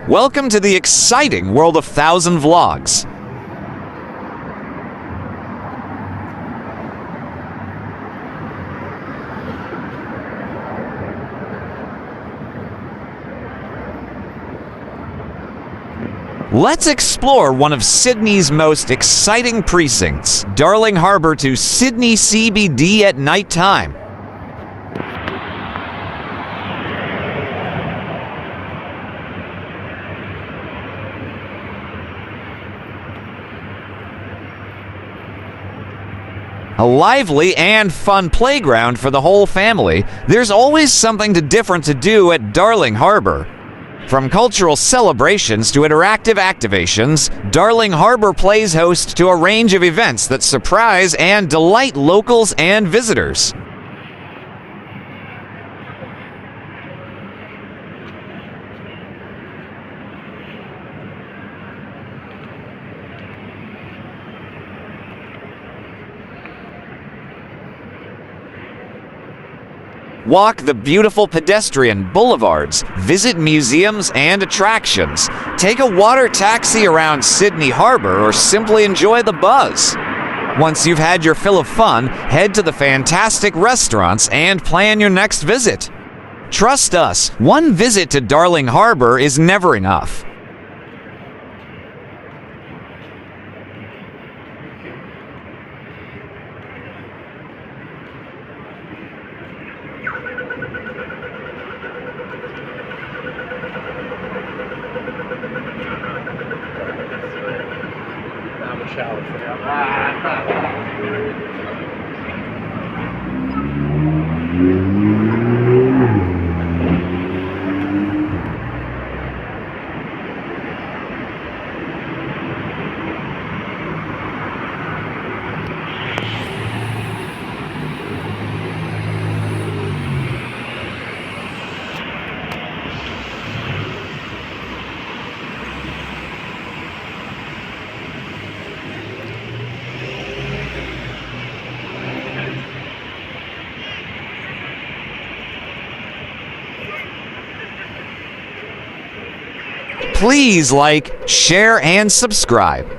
Welcome to the exciting world of 1,000 Vlogs. Let's explore one of Sydney's most exciting precincts, Darling Harbour to Sydney CBD at night time. A lively and fun playground for the whole family. There's always something different to do at Darling Harbour. From cultural celebrations to interactive activations, Darling Harbour plays host to a range of events that surprise and delight locals and visitors. Walk the beautiful pedestrian boulevards, visit museums and attractions, take a water taxi around Sydney Harbour, or simply enjoy the buzz. Once you've had your fill of fun, head to the fantastic restaurants and plan your next visit. Trust us, one visit to Darling Harbour is never enough. Please like, share, and subscribe.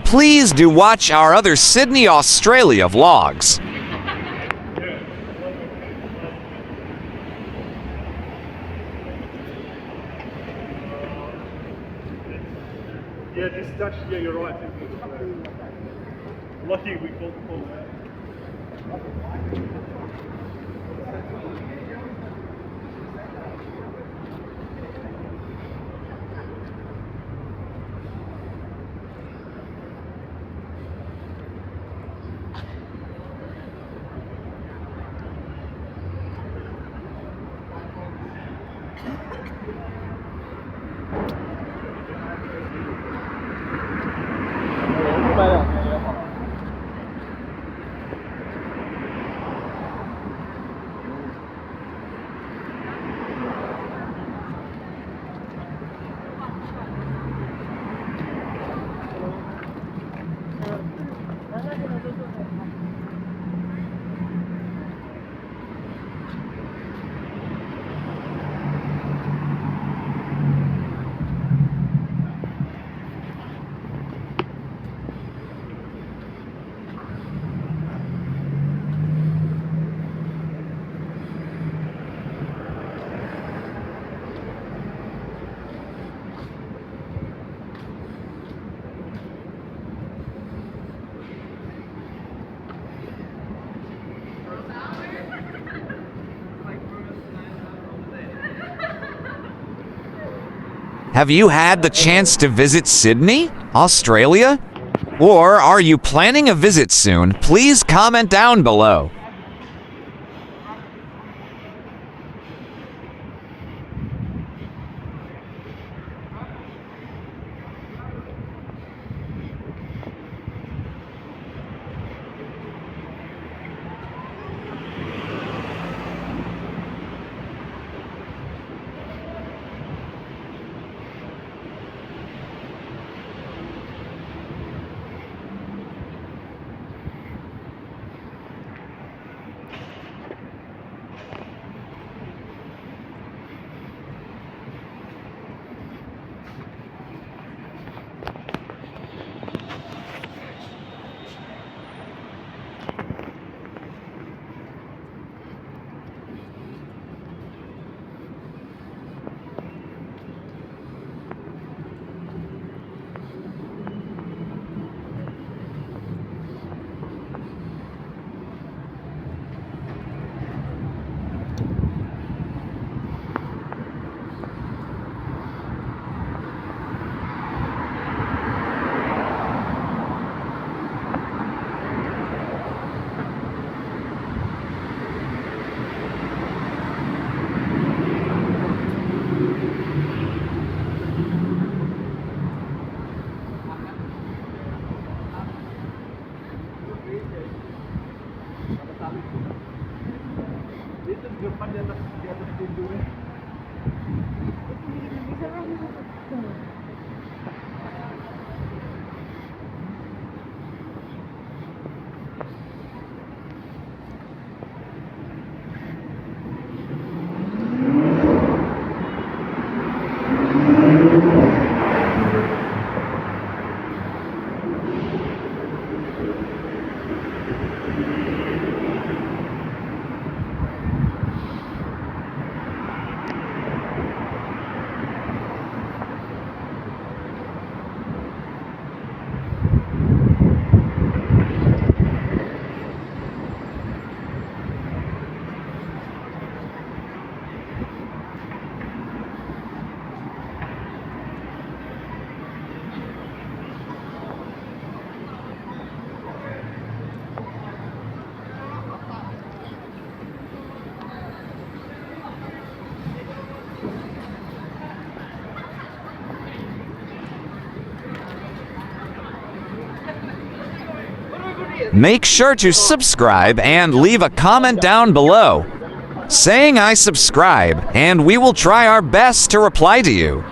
Please do watch our other Sydney, Australia vlogs. Yeah, this is actually, yeah, you're right. Lucky we called the call. Have you had the chance to visit Sydney, Australia? Or are you planning a visit soon? Please comment down below. Make sure to subscribe and leave a comment down below saying I subscribe, and we will try our best to reply to you.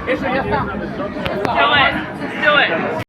Let's do it.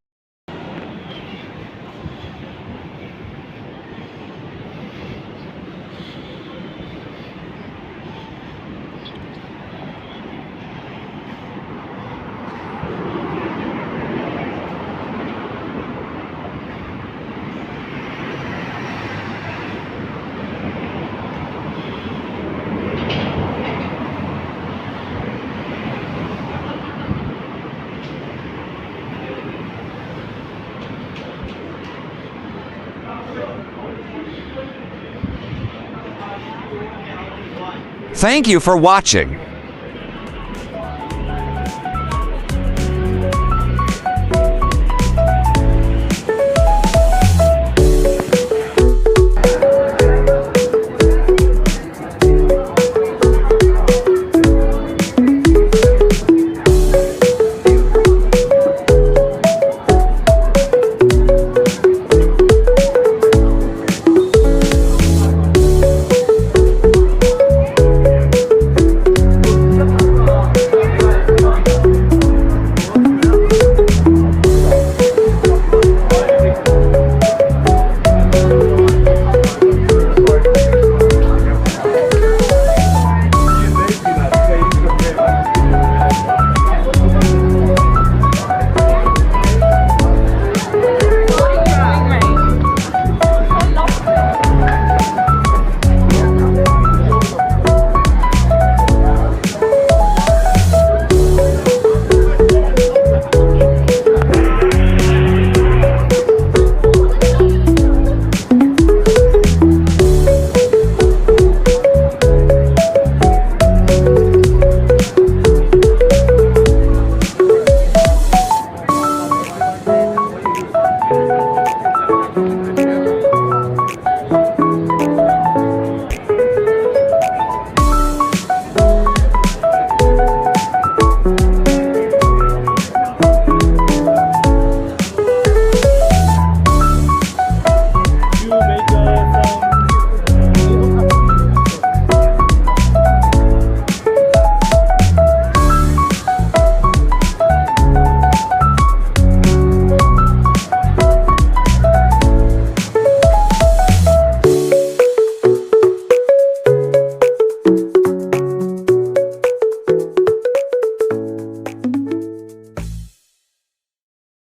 Thank you for watching.